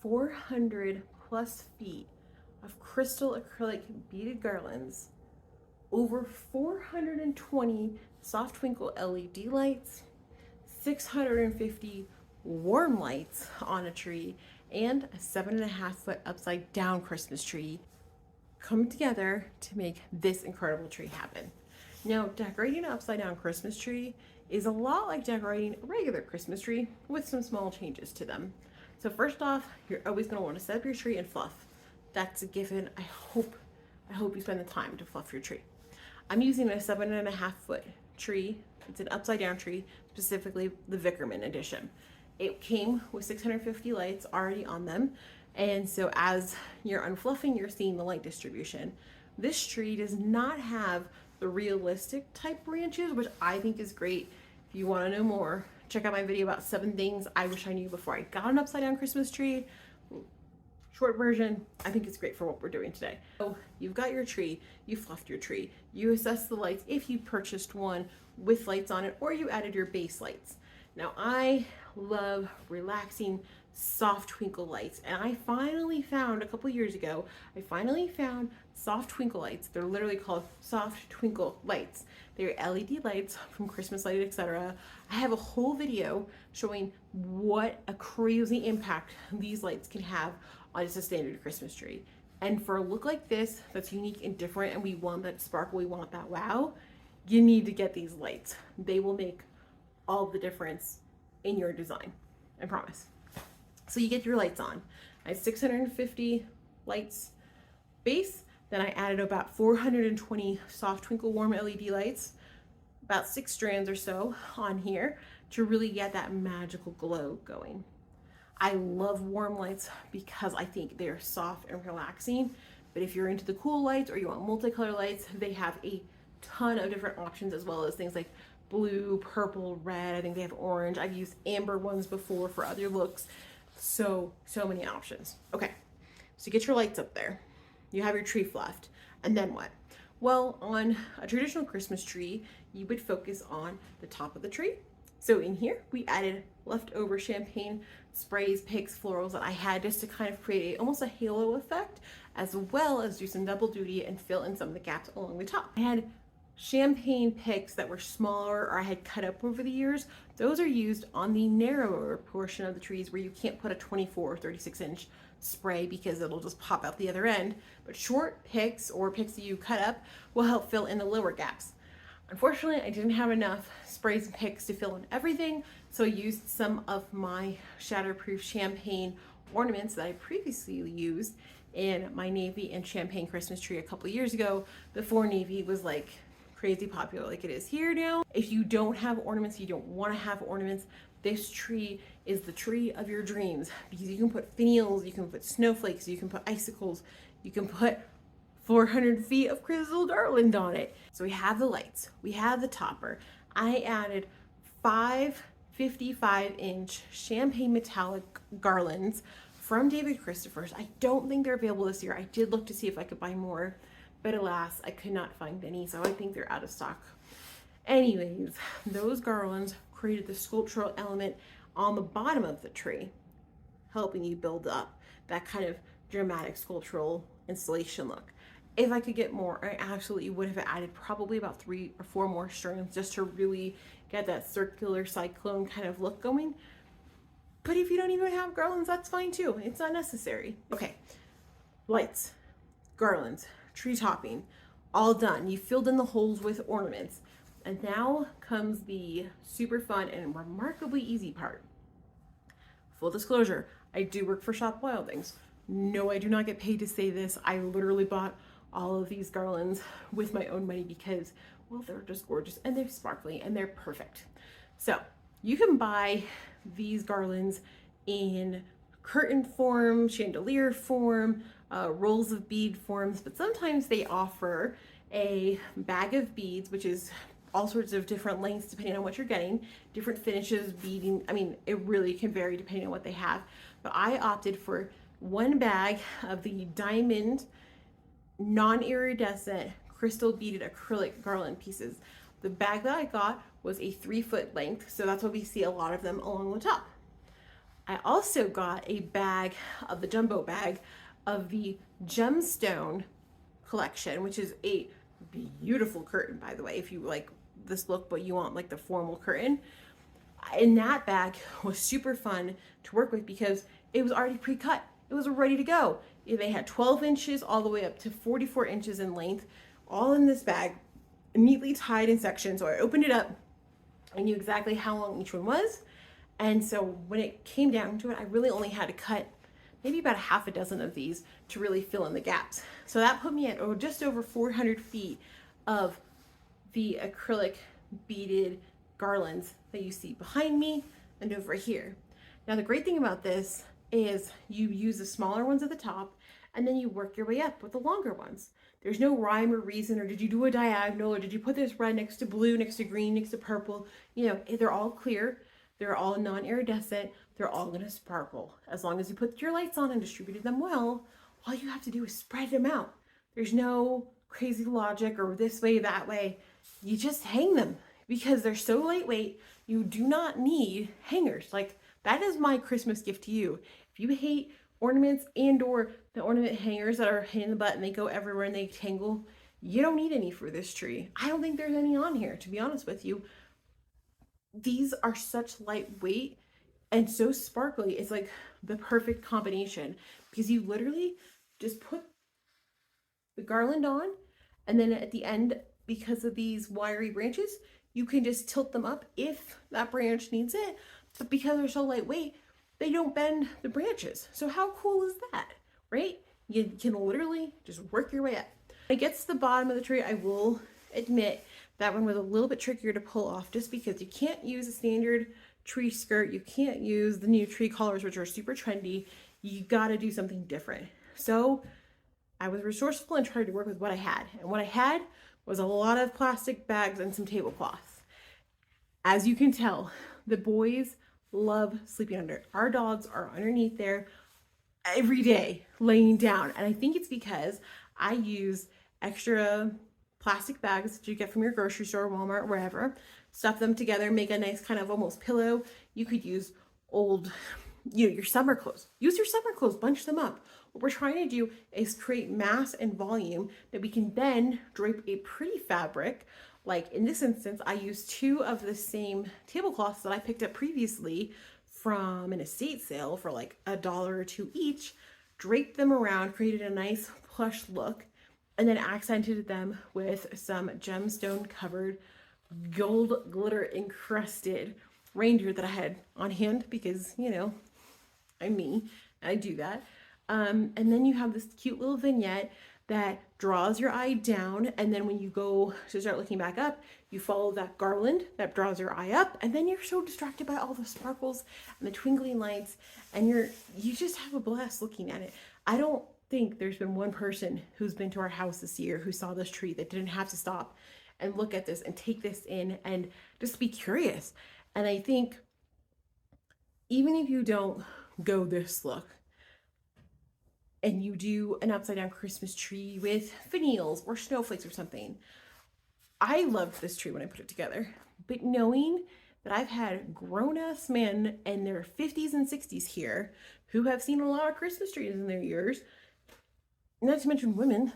400 plus feet of crystal acrylic beaded garlands, over 420 SoftTwinkle LED lights, 650 warm lights on a tree, and a 7.5-foot upside down Christmas tree come together to make this incredible tree happen. Now, decorating an upside down Christmas tree is a lot like decorating a regular Christmas tree with some small changes to them. So first off, you're always going to want to set up your tree and fluff. That's a given. I hope you spend the time to fluff your tree. I'm using a 7.5-foot tree. It's an upside down tree, specifically the Vickerman edition. It came with 650 lights already on them. And so as you're unfluffing, you're seeing the light distribution. This tree does not have the realistic type branches, which I think is great. If you want to know more, check out my video about 7 things I wish I knew before I got an upside down Christmas tree. Short version, I think it's great for what we're doing today. So you've got your tree, you fluffed your tree, you assessed the lights if you purchased one with lights on it or you added your base lights. Now I love relaxing SoftTwinkle lights, and I finally found a couple years ago, SoftTwinkle lights. They're literally called SoftTwinkle Lights. They're LED lights from Christmas Light, etc. I have a whole video showing what a crazy impact these lights can have on just a standard Christmas tree. And for a look like this, that's unique and different, and we want that sparkle, we want that wow, you need to get these lights. They will make all the difference in your design, I promise. So you get your lights on. I had 650 lights base, then I added about 420 SoftTwinkle warm LED lights, about 6 strands or so on here to really get that magical glow going. I love warm lights because I think they're soft and relaxing, but if you're into the cool lights or you want multicolor lights, they have a ton of different options, as well as things like blue, purple, red. I think they have orange. I've used amber ones before for other looks. So many options. Okay, so get your lights up there. You have your tree fluffed, and then what? Well, on a traditional Christmas tree, you would focus on the top of the tree. So in here, we added leftover champagne sprays, picks, florals that I had just to kind of create almost a halo effect, as well as do some double duty and fill in some of the gaps along the top. I had champagne picks that were smaller or I had cut up over the years. Those are used on the narrower portion of the trees where you can't put a 24 or 36-inch spray because it'll just pop out the other end. But short picks or picks that you cut up will help fill in the lower gaps. Unfortunately, I didn't have enough sprays and picks to fill in everything, so I used some of my shatterproof champagne ornaments that I previously used in my navy and champagne Christmas tree a couple years ago, before navy was like crazy popular like it is here now. If you don't have ornaments, you don't want to have ornaments, this tree is the tree of your dreams, because you can put finials, you can put snowflakes, you can put icicles, you can put 400 feet of crystal garland on it. So we have the lights, we have the topper. I added 5 55-inch champagne metallic garlands from David Christopher's. I don't think they're available this year. I did look to see if I could buy more, but alas, I could not find any, so I think they're out of stock. Anyways, those garlands created the sculptural element on the bottom of the tree, helping you build up that kind of dramatic sculptural installation look. If I could get more, I absolutely would have added probably about 3 or 4 more strands just to really get that circular cyclone kind of look going. But if you don't even have garlands, that's fine too. It's not necessary. Okay, lights, garlands, tree topping, all done. You filled in the holes with ornaments. And now comes the super fun and remarkably easy part. Full disclosure, I do work for ShopWildThings. No, I do not get paid to say this. I literally bought all of these garlands with my own money because, well, they're just gorgeous and they're sparkly and they're perfect. So you can buy these garlands in curtain form, chandelier form, rolls of bead forms, but sometimes they offer a bag of beads, which is all sorts of different lengths depending on what you're getting, different finishes, beading. I mean, it really can vary depending on what they have. But I opted for one bag of the diamond non-iridescent crystal beaded acrylic garland pieces. The bag that I got was a 3-foot length, so that's why we see a lot of them along the top. I also got a bag of the jumbo bag of the Gemstone collection, which is a beautiful curtain, by the way, if you like this look but you want like the formal curtain. And that bag was super fun to work with because it was already pre-cut. It was ready to go. They had 12 inches all the way up to 44 inches in length, all in this bag, neatly tied in sections. So I opened it up. I knew exactly how long each one was. And so when it came down to it, I really only had to cut maybe about a half a dozen of these to really fill in the gaps. So that put me at just over 400 feet of the acrylic beaded garlands that you see behind me and over here. Now the great thing about this is you use the smaller ones at the top and then you work your way up with the longer ones. There's no rhyme or reason, or did you do a diagonal, or did you put this red next to blue, next to green, next to purple? You know, they're all clear, they're all non-iridescent, they're all gonna sparkle. As long as you put your lights on and distributed them well, all you have to do is spread them out. There's no crazy logic or this way, that way. You just hang them because they're so lightweight. You do not need hangers. Like, that is my Christmas gift to you. If you hate ornaments and or the ornament hangers that are hitting the butt and they go everywhere and they tangle, you don't need any for this tree. I don't think there's any on here, to be honest with you. These are such lightweight and so sparkly. It's like the perfect combination because you literally just put the garland on, and then at the end, because of these wiry branches, you can just tilt them up if that branch needs it. But because they're so lightweight, they don't bend the branches. So how cool is that, right? You can literally just work your way up. When it gets to the bottom of the tree, I will admit that one was a little bit trickier to pull off just because you can't use a standard tree skirt. You can't use the new tree collars, which are super trendy. You gotta do something different. So I was resourceful and tried to work with what I had. And what I had was a lot of plastic bags and some tablecloths. As you can tell, the boys love sleeping under. Our dogs are underneath there every day laying down. And I think it's because I use extra plastic bags that you get from your grocery store, Walmart, wherever, stuff them together, make a nice kind of almost pillow. You could use old, your summer clothes. Use your summer clothes, bunch them up. What we're trying to do is create mass and volume that we can then drape a pretty fabric. Like in this instance, I used 2 of the same tablecloths that I picked up previously from an estate sale for like $1 or $2 each, draped them around, created a nice plush look, and then accented them with some gemstone covered, gold glitter encrusted reindeer that I had on hand because, you know, I'm me, I do that. And then you have this cute little vignette that draws your eye down, and then when you go to start looking back up, you follow that garland that draws your eye up, and then you're so distracted by all the sparkles and the twinkling lights, and you just have a blast looking at it. I don't think there's been one person who's been to our house this year who saw this tree that didn't have to stop and look at this and take this in and just be curious. And I think even if you don't go this look, and you do an upside down Christmas tree with finials or snowflakes or something. I loved this tree when I put it together, but knowing that I've had grown-ass men in their 50s and 60s here who have seen a lot of Christmas trees in their years, not to mention women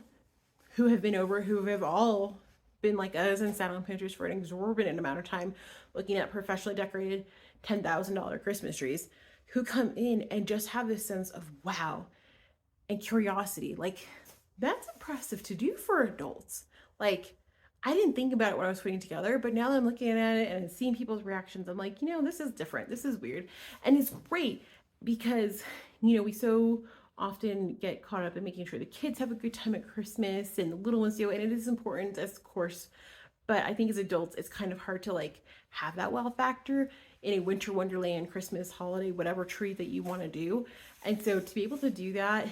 who have been over, who have all been like us and sat on Pinterest for an exorbitant amount of time looking at professionally decorated $10,000 Christmas trees, who come in and just have this sense of wow and curiosity. Like, that's impressive to do for adults. Like, I didn't think about it when I was putting it together, but now that I'm looking at it and seeing people's reactions, I'm like, you know, this is different. This is weird. And it's great because, you know, we so often get caught up in making sure the kids have a good time at Christmas and the little ones do, and it is important, of course. But I think as adults, it's kind of hard to like have that wow factor in a winter wonderland, Christmas, holiday, whatever tree that you want to do. And so to be able to do that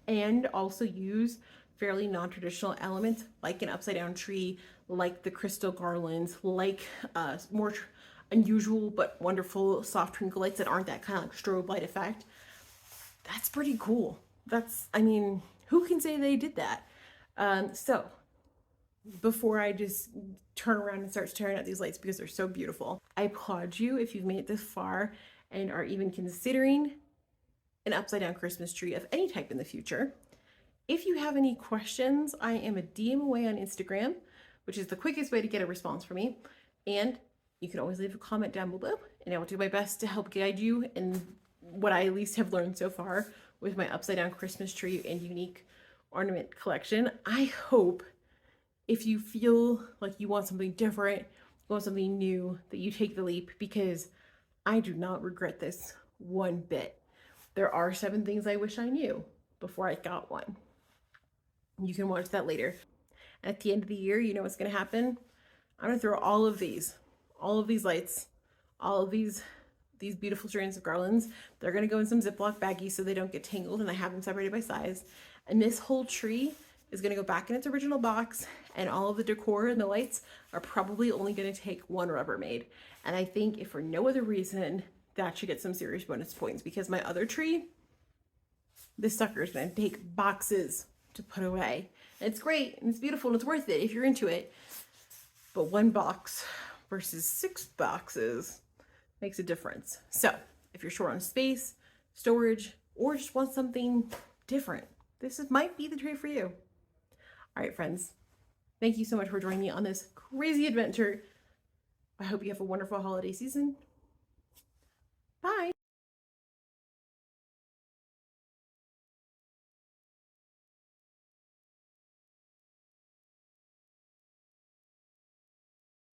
and also use fairly non-traditional elements like an upside down tree, like the crystal garlands, like more unusual but wonderful soft twinkle lights that aren't that kind of like strobe light effect, that's pretty cool. That's, I mean, who can say they did that? So before I just turn around and start staring at these lights because they're so beautiful, I applaud you if you've made it this far and are even considering an upside down Christmas tree of any type in the future. If you have any questions, I am a DM away on Instagram, which is the quickest way to get a response from me. And you can always leave a comment down below, and I will do my best to help guide you in what I at least have learned so far with my upside down Christmas tree and unique ornament collection. I hope if you feel like you want something different, you want something new, that you take the leap, because I do not regret this one bit. There are 7 things I wish I knew before I got one. You can watch that later. At the end of the year, you know what's going to happen? I'm going to throw all of these lights, all of these beautiful strands of garlands. They're going to go in some Ziploc baggies so they don't get tangled, and I have them separated by size. And this whole tree is going to go back in its original box, and all of the decor and the lights are probably only going to take 1 Rubbermaid. And I think if for no other reason, that should get some serious bonus points, because my other tree, this sucker is going to take boxes to put away. And it's great and it's beautiful and it's worth it if you're into it. But 1 box versus 6 boxes makes a difference. So if you're short on space, storage, or just want something different, this might be the tree for you. All right, friends, thank you so much for joining me on this crazy adventure. I hope you have a wonderful holiday season. Bye.